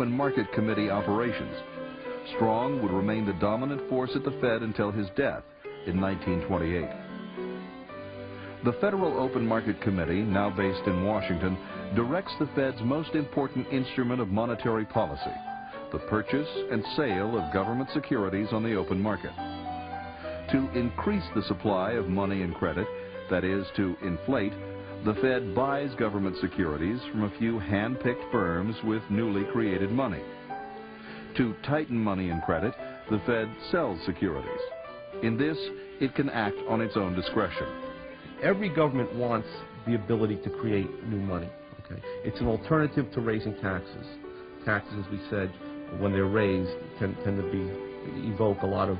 Open Market Committee operations. Strong would remain the dominant force at the Fed until his death in 1928. The Federal Open Market Committee, now based in Washington, directs the Fed's most important instrument of monetary policy, the purchase and sale of government securities on the open market. To increase the supply of money and credit, that is, to inflate, the Fed buys government securities from a few hand-picked firms with newly created money. To tighten money and credit, the Fed sells securities. In this, it can act on its own discretion. Every government wants the ability to create new money. Okay? It's an alternative to raising taxes. Taxes, as we said, when they're raised, tend to evoke a lot of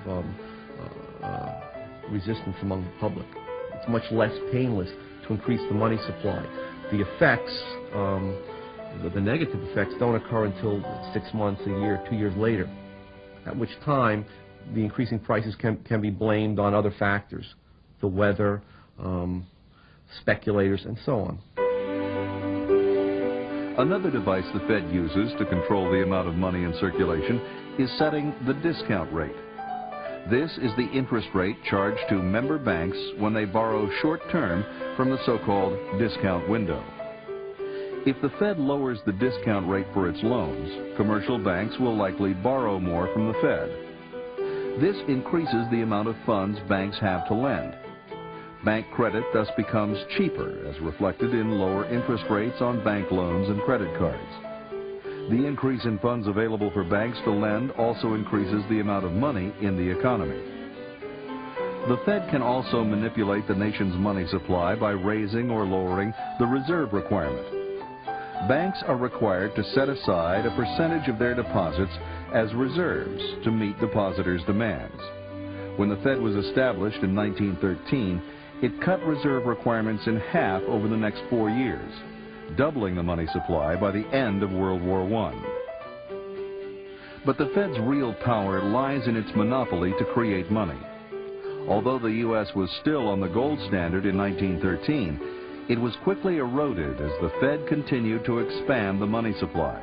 resistance among the public. It's much less painless to increase the money supply. The effects, the negative effects, don't occur until 6 months, a year, 2 years later, at which time the increasing prices can be blamed on other factors, the weather, speculators, and so on. Another device the Fed uses to control the amount of money in circulation is setting the discount rate. This is the interest rate charged to member banks when they borrow short-term from the so-called discount window. If the Fed lowers the discount rate for its loans, commercial banks will likely borrow more from the Fed. This increases the amount of funds banks have to lend. Bank credit thus becomes cheaper, as reflected in lower interest rates on bank loans and credit cards. The increase in funds available for banks to lend also increases the amount of money in the economy. The Fed can also manipulate the nation's money supply by raising or lowering the reserve requirement. Banks are required to set aside a percentage of their deposits as reserves to meet depositors' demands. When the Fed was established in 1913, it cut reserve requirements in half over the next 4 years, doubling the money supply by the end of World War I. But the Fed's real power lies in its monopoly to create money. Although the U.S. was still on the gold standard in 1913, it was quickly eroded as the Fed continued to expand the money supply.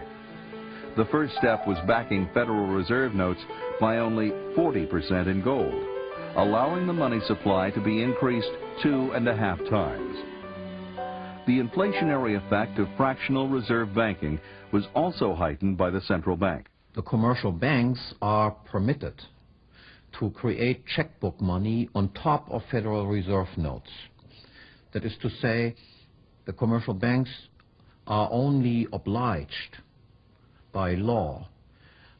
The first step was backing Federal Reserve notes by only 40% in gold, allowing the money supply to be increased 2.5 times. The inflationary effect of fractional reserve banking was also heightened by the central bank. The commercial banks are permitted to create checkbook money on top of Federal Reserve notes. That is to say, the commercial banks are only obliged by law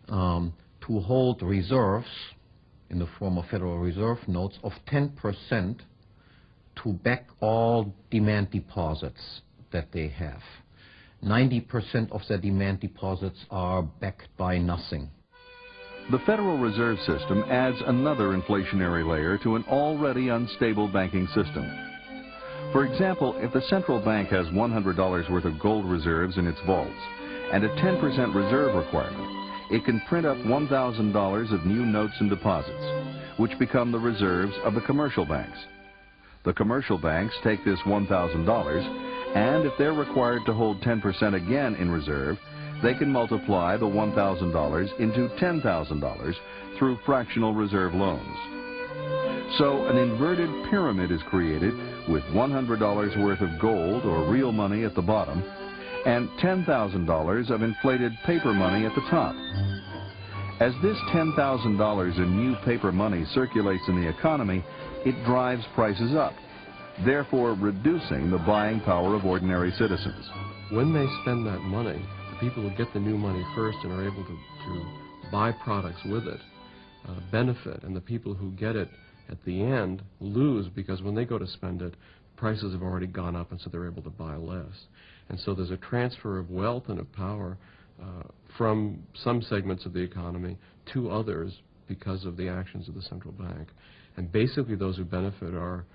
to hold reserves in the form of Federal Reserve notes of 10% to back all demand deposits that they have. 90% of their demand deposits are backed by nothing. The Federal Reserve System adds another inflationary layer to an already unstable banking system. For example, if the central bank has $100 worth of gold reserves in its vaults and a 10% reserve requirement, it can print up $1,000 of new notes and deposits, which become the reserves of the commercial banks. The commercial banks take this $1,000, and if they're required to hold 10% again in reserve, they can multiply the $1,000 into $10,000 through fractional reserve loans. So an inverted pyramid is created with $100 worth of gold or real money at the bottom and $10,000 of inflated paper money at the top. As this $10,000 in new paper money circulates in the economy, it drives prices up, therefore reducing the buying power of ordinary citizens. When they spend that money, the people who get the new money first and are able to buy products with it benefit, and the people who get it at the end lose, because when they go to spend it, prices have already gone up, and so they're able to buy less. And so there's a transfer of wealth and of power from some segments of the economy to others because of the actions of the central bank. And basically those who benefit are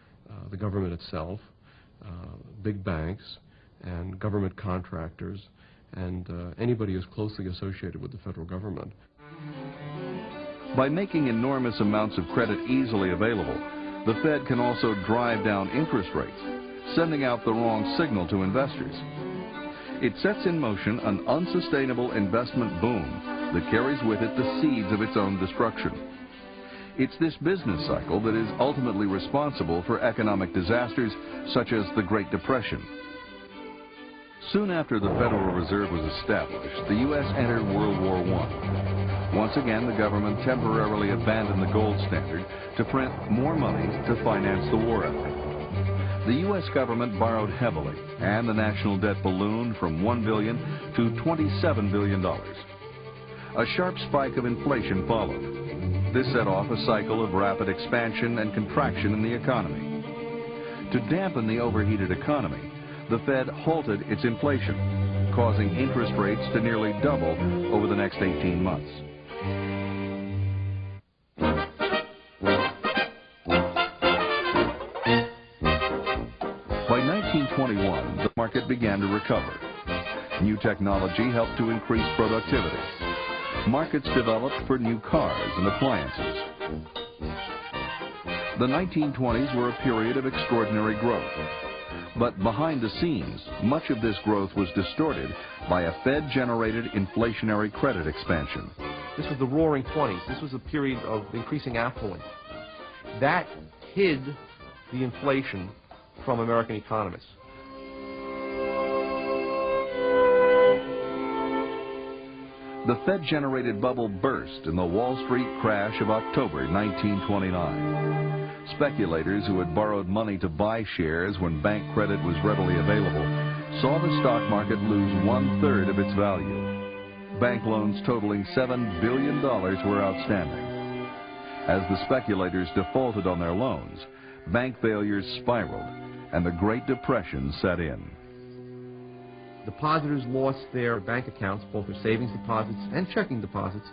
the government itself, big banks, and government contractors, and anybody who's closely associated with the federal government. By making enormous amounts of credit easily available, the Fed can also drive down interest rates, sending out the wrong signal to investors. It sets in motion an unsustainable investment boom that carries with it the seeds of its own destruction. It's this business cycle that is ultimately responsible for economic disasters such as the Great Depression. Soon after the Federal Reserve was established, the U.S. entered World War I. Once again, the government temporarily abandoned the gold standard to print more money to finance the war effort. The U.S. government borrowed heavily, and the national debt ballooned from $1 billion to $27 billion. A sharp spike of inflation followed. This set off a cycle of rapid expansion and contraction in the economy. To dampen the overheated economy, the Fed halted its inflation, causing interest rates to nearly double over the next 18 months. By 1921, the market began to recover. New technology helped to increase productivity. Markets developed for new cars and appliances. The 1920s were a period of extraordinary growth. But behind the scenes, much of this growth was distorted by a Fed-generated inflationary credit expansion. This was the Roaring 20s. This was a period of increasing affluence. That hid the inflation from American economists. The Fed-generated bubble burst in the Wall Street crash of October 1929. Speculators who had borrowed money to buy shares when bank credit was readily available saw the stock market lose 1/3 of its value. Bank loans totaling $7 billion were outstanding. As the speculators defaulted on their loans, bank failures spiraled and the Great Depression set in. Depositors lost their bank accounts, both their savings deposits and checking deposits.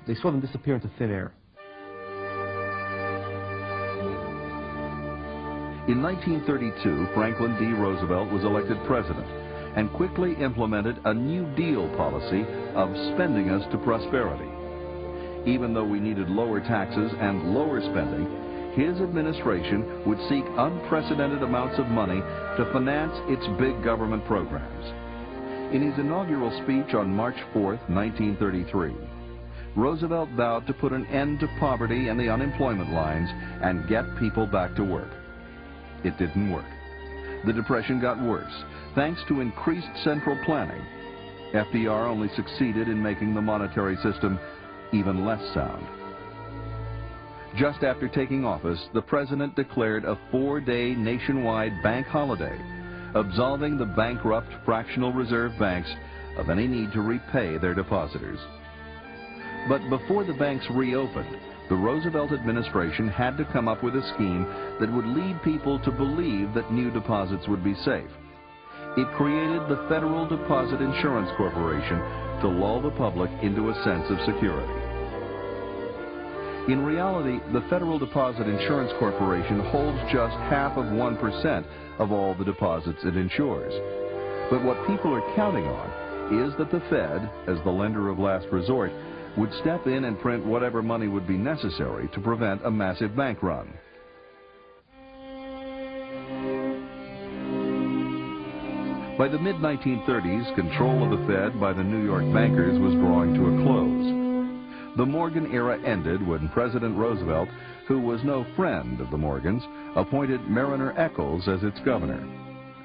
They saw them disappear into thin air. In 1932, Franklin D. Roosevelt was elected president and quickly implemented a New Deal policy of spending us to prosperity. Even though we needed lower taxes and lower spending, his administration would seek unprecedented amounts of money to finance its big government programs. In his inaugural speech on March 4, 1933, Roosevelt vowed to put an end to poverty and the unemployment lines and get people back to work. It didn't work. The Depression got worse, thanks to increased central planning. FDR only succeeded in making the monetary system even less sound. Just after taking office, the president declared a 4-day nationwide bank holiday, absolving the bankrupt fractional reserve banks of any need to repay their depositors. But before the banks reopened, the Roosevelt administration had to come up with a scheme that would lead people to believe that new deposits would be safe. It created the Federal Deposit Insurance Corporation to lull the public into a sense of security. In reality, the Federal Deposit Insurance Corporation holds just 0.5% of all the deposits it insures. But what people are counting on is that the Fed, as the lender of last resort, would step in and print whatever money would be necessary to prevent a massive bank run. By the mid-1930s, control of the Fed by the New York bankers was drawing to a close. The Morgan era ended when President Roosevelt, who was no friend of the Morgans, appointed Mariner Eccles as its governor.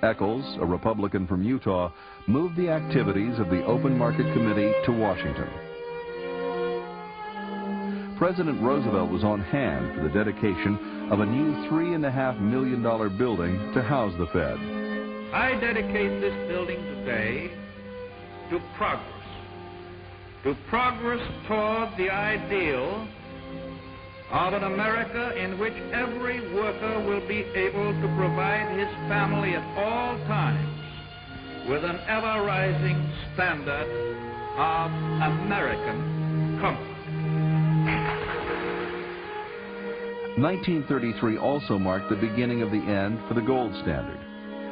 Eccles, a Republican from Utah, moved the activities of the Open Market Committee to Washington. President Roosevelt was on hand for the dedication of a new $3.5 million building to house the Fed. I dedicate this building today to progress toward the ideal of an America in which every worker will be able to provide his family at all times with an ever-rising standard of American comfort. 1933 also marked the beginning of the end for the gold standard.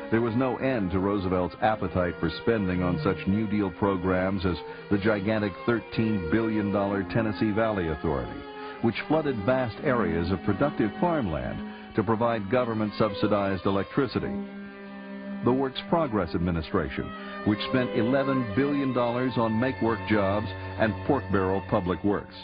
There was no end to Roosevelt's appetite for spending on such New Deal programs as the gigantic $13 billion Tennessee Valley Authority, which flooded vast areas of productive farmland to provide government-subsidized electricity. the Works Progress Administration, which spent $11 billion on make-work jobs and pork barrel public works.